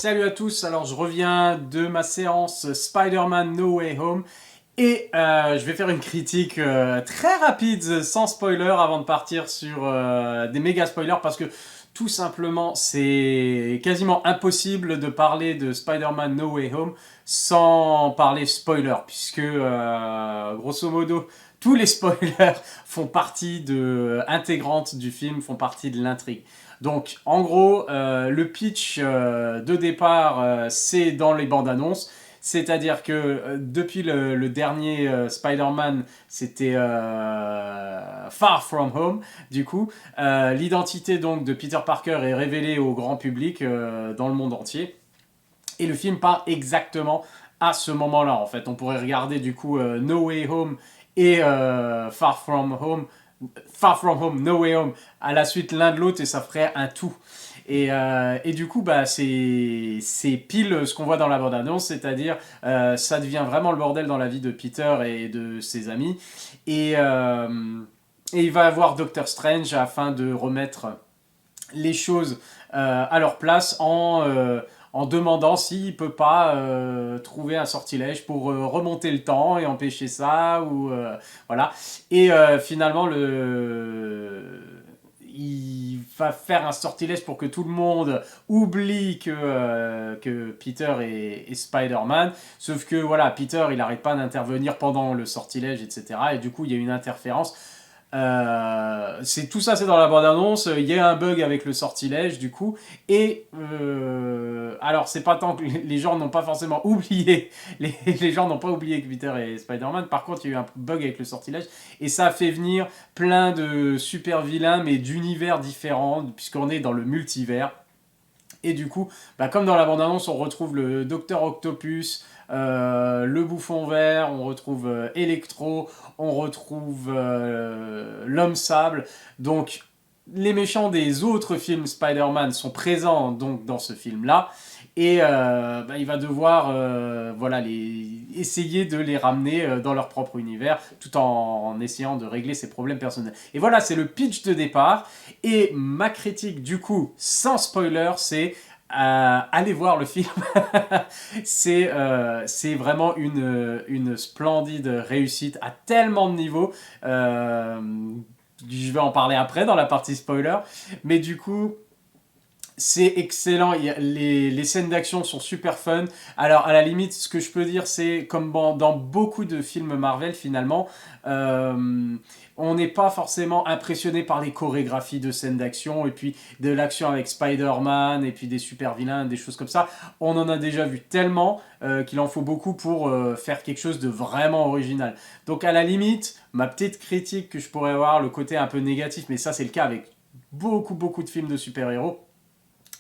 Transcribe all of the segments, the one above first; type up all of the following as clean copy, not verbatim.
Salut à tous, alors je reviens de ma séance Spider-Man No Way Home et je vais faire une critique très rapide, sans spoiler, avant de partir sur des méga spoilers parce que tout simplement c'est quasiment impossible de parler de Spider-Man No Way Home sans parler spoiler puisque grosso modo tous les spoilers font partie intégrantes du film, font partie de l'intrigue. Donc, en gros, le pitch de départ, c'est dans les bandes annonces. C'est-à-dire que depuis le dernier Spider-Man, c'était Far From Home, du coup. L'identité donc de Peter Parker est révélée au grand public dans le monde entier. Et le film part exactement à ce moment-là, en fait. On pourrait regarder du coup No Way Home et Far From Home, No Way Home, à la suite l'un de l'autre et ça ferait un tout. Et du coup, bah, c'est pile ce qu'on voit dans la bande-annonce, c'est-à-dire ça devient vraiment le bordel dans la vie de Peter et de ses amis. Et il va avoir Doctor Strange afin de remettre les choses à leur place en demandant s'il ne peut pas trouver un sortilège pour remonter le temps et empêcher ça. Voilà. Et finalement, il va faire un sortilège pour que tout le monde oublie que Peter est Spider-Man. Sauf que voilà, Peter, il n'arrête pas d'intervenir pendant le sortilège, etc. Et du coup, il y a une interférence. Tout ça, c'est dans la bande-annonce. Il y a un bug avec le sortilège, du coup. Et alors, c'est pas tant que les gens n'ont pas forcément oublié. Les gens n'ont pas oublié que Peter est Spider-Man. Par contre, il y a eu un bug avec le sortilège. Et ça a fait venir plein de super vilains, mais d'univers différents, puisqu'on est dans le multivers. Et du coup, bah, comme dans la bande-annonce, on retrouve le Docteur Octopus, le Bouffon Vert, on retrouve Electro, on retrouve l'Homme Sable. Donc, les méchants des autres films Spider-Man sont présents donc dans ce film-là. Et bah, il va devoir voilà, essayer de les ramener dans leur propre univers tout en essayant de régler ses problèmes personnels. Et voilà, c'est le pitch de départ. Et ma critique, du coup, sans spoiler, c'est allez voir le film. C'est vraiment une splendide réussite à tellement de niveaux. Je vais en parler après dans la partie spoiler. Mais du coup, c'est excellent, les scènes d'action sont super fun. Alors à la limite, ce que je peux dire, c'est comme dans beaucoup de films Marvel finalement, on n'est pas forcément impressionné par les chorégraphies de scènes d'action et puis de l'action avec Spider-Man et puis des super vilains, des choses comme ça. On en a déjà vu tellement qu'il en faut beaucoup pour faire quelque chose de vraiment original. Donc à la limite, ma petite critique que je pourrais avoir, le côté un peu négatif, mais ça c'est le cas avec beaucoup de films de super-héros.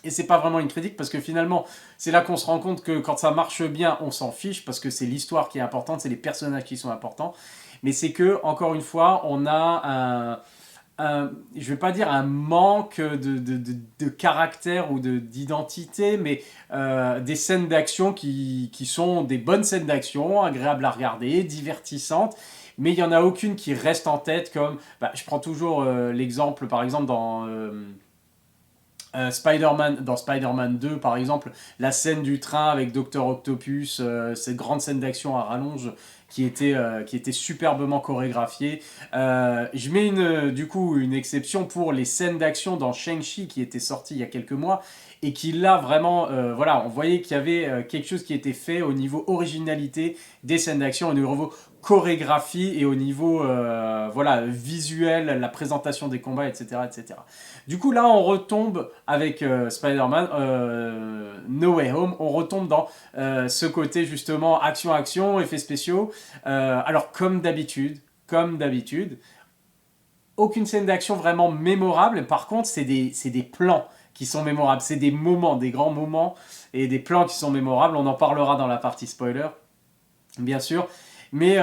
Et c'est pas vraiment une critique parce que finalement, c'est là qu'on se rend compte que quand ça marche bien, on s'en fiche parce que c'est l'histoire qui est importante, c'est les personnages qui sont importants. Mais c'est que, encore une fois, on a je vais pas dire un manque de caractère ou d'identité, mais des scènes d'action qui sont des bonnes scènes d'action, agréables à regarder, divertissantes. Mais il n'y en a aucune qui reste en tête comme... Bah, je prends toujours l'exemple, par exemple, dans Spider-Man 2, par exemple, la scène du train avec Docteur Octopus, cette grande scène d'action à rallonge qui était superbement chorégraphiée. Je mets du coup une exception pour les scènes d'action dans Shang-Chi qui était sorti il y a quelques mois et qui là vraiment, voilà, on voyait qu'il y avait quelque chose qui était fait au niveau originalité des scènes d'action, au niveau chorégraphie et au niveau voilà, visuel, la présentation des combats, etc., etc. Du coup, là, on retombe avec Spider-Man No Way Home, on retombe dans ce côté justement action, effets spéciaux. Alors, comme d'habitude, aucune scène d'action vraiment mémorable. Par contre, c'est des plans qui sont mémorables. C'est des moments, des grands moments et des plans qui sont mémorables. On en parlera dans la partie spoiler, bien sûr. Mais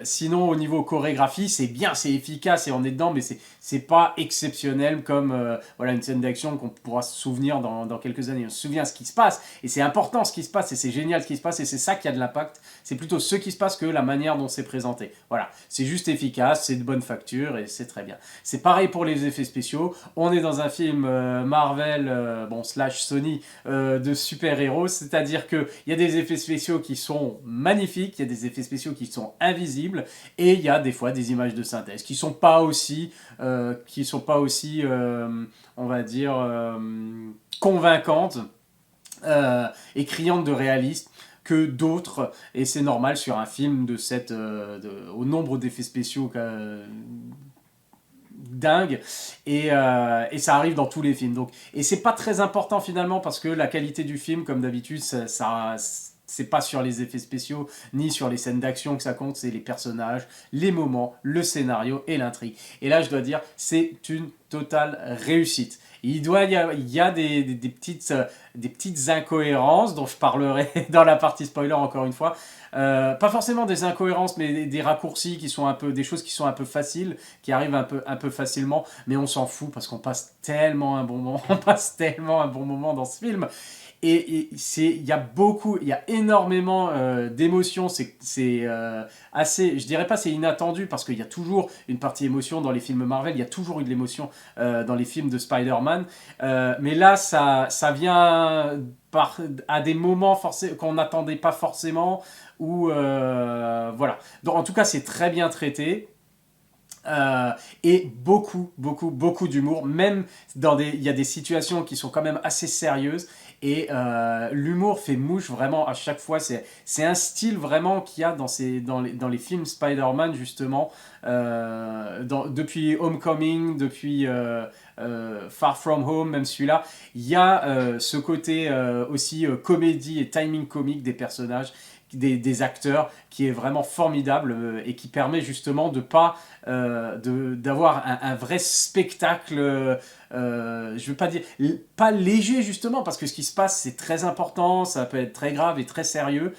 sinon, au niveau chorégraphie, c'est bien, c'est efficace et on est dedans, mais c'est pas exceptionnel comme voilà, une scène d'action qu'on pourra se souvenir dans quelques années. On se souvient ce qui se passe et c'est important ce qui se passe et c'est génial ce qui se passe et c'est ça qui a de l'impact. C'est plutôt ce qui se passe que la manière dont c'est présenté. Voilà, c'est juste efficace, c'est de bonne facture et c'est très bien. C'est pareil pour les effets spéciaux. On est dans un film Marvel, bon, slash Sony, de super-héros, c'est-à-dire qu'il y a des effets spéciaux qui sont magnifiques, il y a des effets spéciaux qui sont invisibles, et il y a des fois des images de synthèse qui sont pas aussi on va dire, convaincantes et criantes de réalisme que d'autres, et c'est normal sur un film au nombre d'effets spéciaux dingue et ça arrive dans tous les films donc et c'est pas très important finalement parce que la qualité du film comme d'habitude c'est pas sur les effets spéciaux ni sur les scènes d'action que ça compte, c'est les personnages, les moments, le scénario et l'intrigue. Et là je dois dire c'est une totale réussite. Il y a des petites incohérences dont je parlerai dans la partie spoiler encore une fois. Pas forcément des incohérences, mais des raccourcis qui sont un peu, des choses qui sont un peu faciles, qui arrivent un peu facilement, mais on s'en fout parce qu'on passe tellement un bon moment, on passe tellement un bon moment dans ce film. Il y a énormément d'émotions. C'est assez, je dirais pas c'est inattendu parce qu'il y a toujours une partie émotion dans les films Marvel. Il y a toujours eu de l'émotion dans les films de Spider-Man. Mais là, ça vient à des moments qu'on n'attendait pas forcément. Ou voilà. Donc en tout cas, c'est très bien traité. Et beaucoup d'humour, même il y a des situations qui sont quand même assez sérieuses et l'humour fait mouche vraiment à chaque fois. C'est un style vraiment qu'il y a dans les films Spider-Man justement, depuis Homecoming, depuis Far From Home, même celui-là, il y a ce côté aussi comédie et timing comique des personnages. Des acteurs qui est vraiment formidable et qui permet justement de pas d'avoir un vrai spectacle je veux pas dire pas léger justement parce que ce qui se passe c'est très important, ça peut être très grave et très sérieux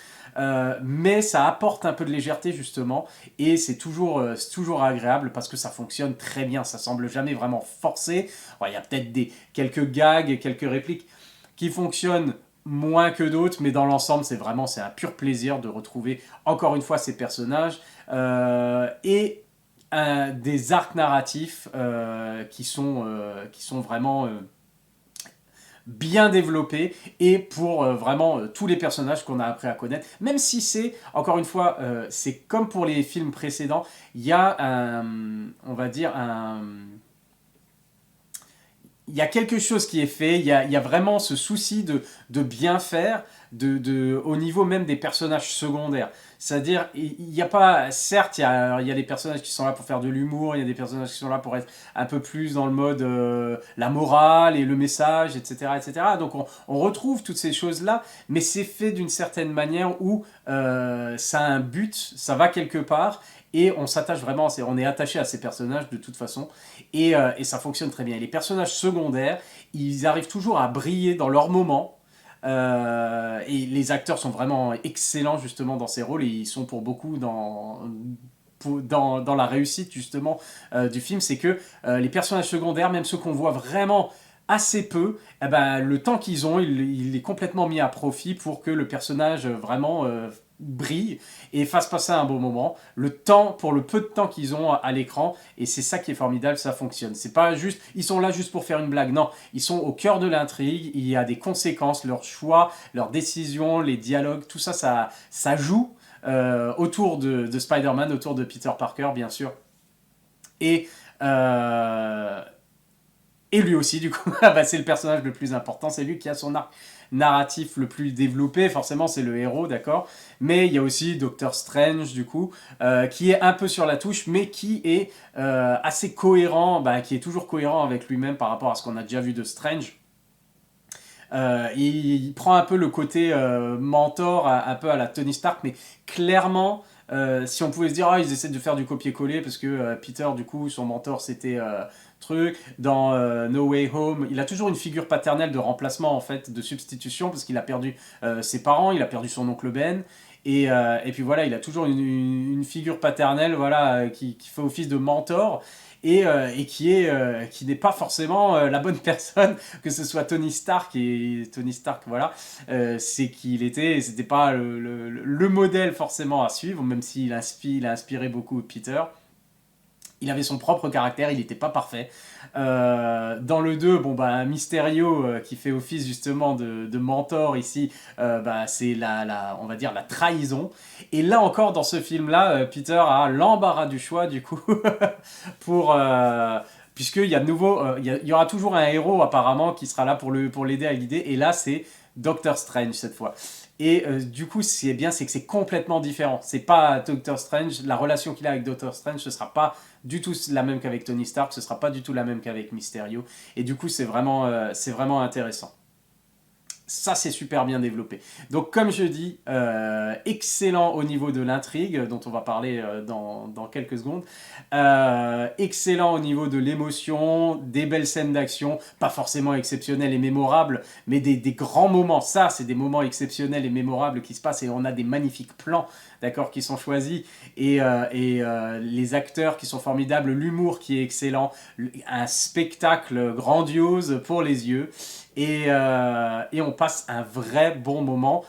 mais ça apporte un peu de légèreté justement et c'est toujours agréable parce que ça fonctionne très bien, ça semble jamais vraiment forcé. Il y a peut-être quelques gags et quelques répliques qui fonctionnent moins que d'autres, mais dans l'ensemble, c'est un pur plaisir de retrouver encore une fois ces personnages et des arcs narratifs qui sont vraiment bien développés et pour vraiment tous les personnages qu'on a appris à connaître. Même si c'est, encore une fois, c'est comme pour les films précédents, il y a on va dire il y a quelque chose qui est fait, il y a vraiment ce souci de bien faire au niveau même des personnages secondaires. C'est-à-dire, il n'y a pas, certes, il y a des personnages qui sont là pour faire de l'humour, il y a des personnages qui sont là pour être un peu plus dans le mode la morale et le message, etc. etc. Donc on retrouve toutes ces choses-là, mais c'est fait d'une certaine manière où ça a un but, ça va quelque part, et on s'attache vraiment, on est attaché à ces personnages de toute façon, et ça fonctionne très bien. Et les personnages secondaires, ils arrivent toujours à briller dans leur moment, et les acteurs sont vraiment excellents justement dans ces rôles, et ils sont pour beaucoup dans la réussite justement du film, c'est que les personnages secondaires, même ceux qu'on voit vraiment assez peu, eh ben, le temps qu'ils ont, il est complètement mis à profit pour que le personnage vraiment brille et fasse passer un bon moment, pour le peu de temps qu'ils ont à l'écran, et c'est ça qui est formidable, ça fonctionne. C'est pas juste, ils sont là juste pour faire une blague, non, ils sont au cœur de l'intrigue, il y a des conséquences, leurs choix, leurs décisions, les dialogues, tout ça, ça joue autour de Spider-Man, autour de Peter Parker, bien sûr. Et et lui aussi, du coup, bah, c'est le personnage le plus important, c'est lui qui a son arc narratif le plus développé, forcément c'est le héros, d'accord. Mais il y a aussi Doctor Strange, du coup, qui est un peu sur la touche, mais qui est assez cohérent, bah, qui est toujours cohérent avec lui-même par rapport à ce qu'on a déjà vu de Strange. Il prend un peu le côté mentor, un peu à la Tony Stark, mais clairement, si on pouvait se dire, ils essaient de faire du copier-coller, parce que Peter, du coup, son mentor, c'était truc. Dans No Way Home, il a toujours une figure paternelle de remplacement, en fait, de substitution, parce qu'il a perdu ses parents, il a perdu son oncle Ben, Et puis voilà, il a toujours une figure paternelle, voilà, qui fait office de mentor. Et qui n'est pas forcément la bonne personne, que ce soit Tony Stark, et Tony Stark, voilà, c'est qu'il était, c'était pas le modèle forcément à suivre, même il a inspiré beaucoup Peter. Il avait son propre caractère, il n'était pas parfait. Dans le 2, bon, bah, Mysterio, qui fait office justement de mentor ici, bah, c'est on va dire la trahison. Et là encore, dans ce film-là, Peter a l'embarras du choix, du coup, pour... puisqu'il y a de nouveau, il y aura toujours un héros apparemment qui sera là pour l'aider à l'idée, et là c'est Doctor Strange cette fois. Et du coup, c'est bien, c'est que c'est complètement différent. C'est pas Doctor Strange, la relation qu'il a avec Doctor Strange, ce sera pas du tout la même qu'avec Tony Stark, ce sera pas du tout la même qu'avec Mysterio. Et du coup, c'est vraiment intéressant. Ça, c'est super bien développé. Donc, comme je dis, excellent au niveau de l'intrigue, dont on va parler dans quelques secondes. Excellent au niveau de l'émotion, des belles scènes d'action, pas forcément exceptionnelles et mémorables, mais des grands moments. Ça, c'est des moments exceptionnels et mémorables qui se passent, et on a des magnifiques plans, d'accord, qui sont choisis, et les acteurs qui sont formidables, l'humour qui est excellent, un spectacle grandiose pour les yeux. Et on passe un vrai bon moment.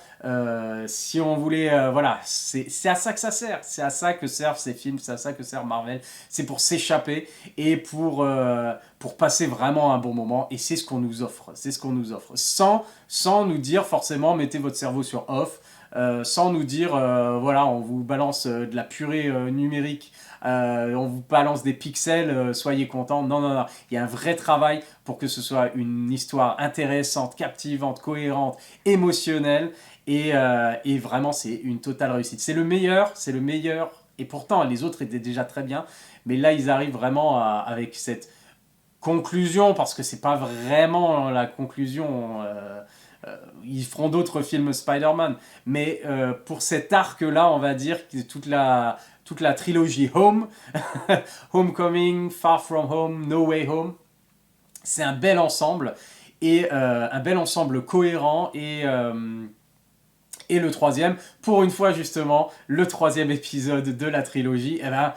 Si on voulait, voilà, c'est à ça que ça sert. C'est à ça que servent ces films, c'est à ça que sert Marvel. C'est pour s'échapper et pour passer vraiment un bon moment. Et c'est ce qu'on nous offre. C'est ce qu'on nous offre. Sans nous dire forcément, mettez votre cerveau sur off. Sans nous dire, voilà, on vous balance de la purée numérique, on vous balance des pixels, soyez contents. Non, non, non. Il y a un vrai travail pour que ce soit une histoire intéressante, captivante, cohérente, émotionnelle. Et vraiment, c'est une totale réussite. C'est le meilleur. Et pourtant, les autres étaient déjà très bien. Mais là, ils arrivent vraiment avec cette conclusion, parce que c'est pas vraiment la conclusion. Ils feront d'autres films Spider-Man. Mais pour cet arc-là, on va dire que toute la trilogie Home, Homecoming, Far From Home, No Way Home, c'est un bel ensemble. Et un bel ensemble cohérent. Et le troisième, pour une fois justement, le troisième épisode de la trilogie, eh ben,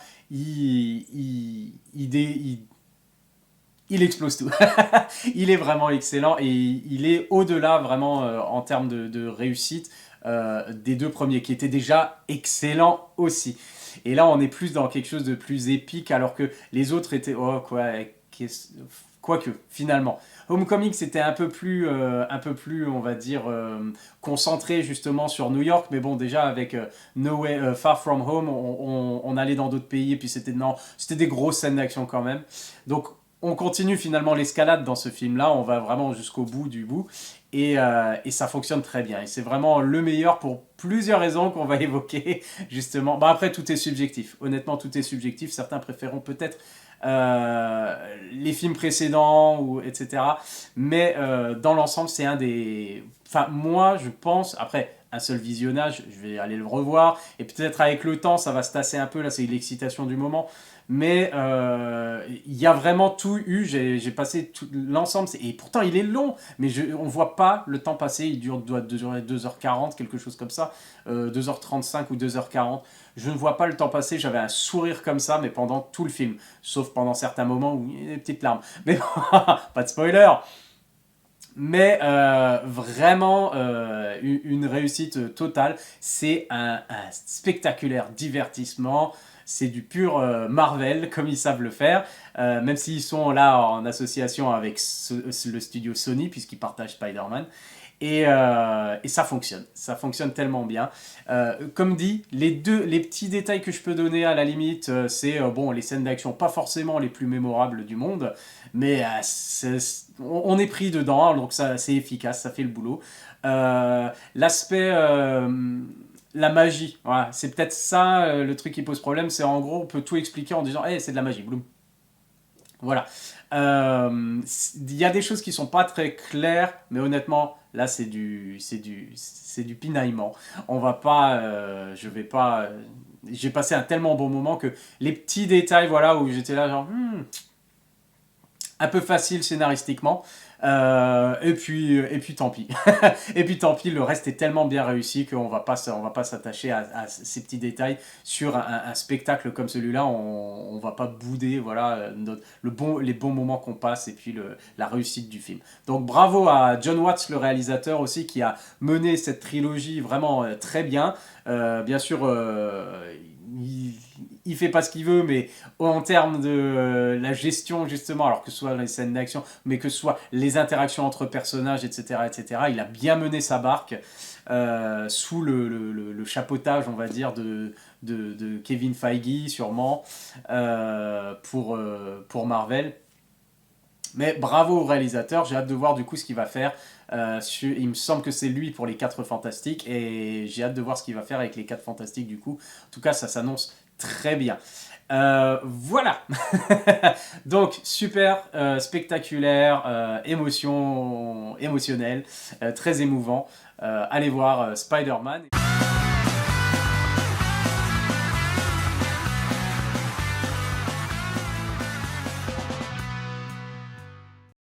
il explose tout. Il est vraiment excellent, et il est au-delà vraiment en termes de réussite des deux premiers, qui étaient déjà excellents aussi. Et là, on est plus dans quelque chose de plus épique, alors que les autres étaient... Oh, quoi, quoique, finalement. Homecoming, c'était un peu plus, on va dire, concentré justement sur New York, mais bon, déjà avec No Way, Far From Home, on allait dans d'autres pays, et puis c'était des grosses scènes d'action quand même. Donc, on continue finalement l'escalade dans ce film-là, on va vraiment jusqu'au bout du bout, et ça fonctionne très bien. Et c'est vraiment le meilleur pour plusieurs raisons qu'on va évoquer, justement. Bah après, tout est subjectif. Honnêtement, tout est subjectif. Certains préféreront peut-être les films précédents, etc. Mais dans l'ensemble, c'est un des... Enfin, moi, je pense... Après, un seul visionnage, je vais aller le revoir. Et peut-être avec le temps, ça va se tasser un peu. Là, c'est l'excitation du moment. Mais il y a vraiment tout eu. J'ai passé tout l'ensemble. Et pourtant, il est long. Mais on ne voit pas le temps passer. Il doit durer 2h40, quelque chose comme ça. 2h35 ou 2h40. Je ne vois pas le temps passer. J'avais un sourire comme ça, mais pendant tout le film. Sauf pendant certains moments où il y a des petites larmes. Mais pas de spoiler. Mais vraiment une réussite totale. C'est un spectaculaire divertissement. C'est du pur Marvel, comme ils savent le faire. Même s'ils sont là en association avec le studio Sony, puisqu'ils partagent Spider-Man. Et ça fonctionne. Ça fonctionne tellement bien. Comme dit, les petits détails que je peux donner à la limite, c'est bon, les scènes d'action, pas forcément les plus mémorables du monde, mais on est pris dedans, donc c'est efficace, ça fait le boulot. L'aspect, la magie, voilà, c'est peut-être ça le truc qui pose problème, c'est en gros, on peut tout expliquer en disant, hey, c'est de la magie, boum. Voilà. Il y a des choses qui sont pas très claires, mais honnêtement, là, c'est du pinaillement. On va pas, je vais pas, j'ai passé un tellement bon moment que les petits détails, voilà, où j'étais là, genre, un peu facile scénaristiquement. Et puis tant pis. Et puis tant pis, le reste est tellement bien réussi qu'on on va pas s'attacher à ces petits détails. Sur un spectacle comme celui-là, on va pas bouder voilà, les bons moments qu'on passe et puis la réussite du film. Donc bravo à John Watts, le réalisateur aussi, qui a mené cette trilogie vraiment très bien. Bien sûr, il fait pas ce qu'il veut, mais en termes de la gestion justement, alors que ce soit les scènes d'action, mais que ce soit les interactions entre personnages, etc., il a bien mené sa barque sous le chapeautage, on va dire, de Kevin Feige, sûrement, pour Marvel. Mais bravo au réalisateur, j'ai hâte de voir du coup ce qu'il va faire. Il me semble que c'est lui pour les 4 Fantastiques et j'ai hâte de voir ce qu'il va faire avec les 4 Fantastiques du coup. En tout cas, ça s'annonce très bien. Voilà. Donc super, spectaculaire, émotionnel, très émouvant. Allez voir Spider-Man.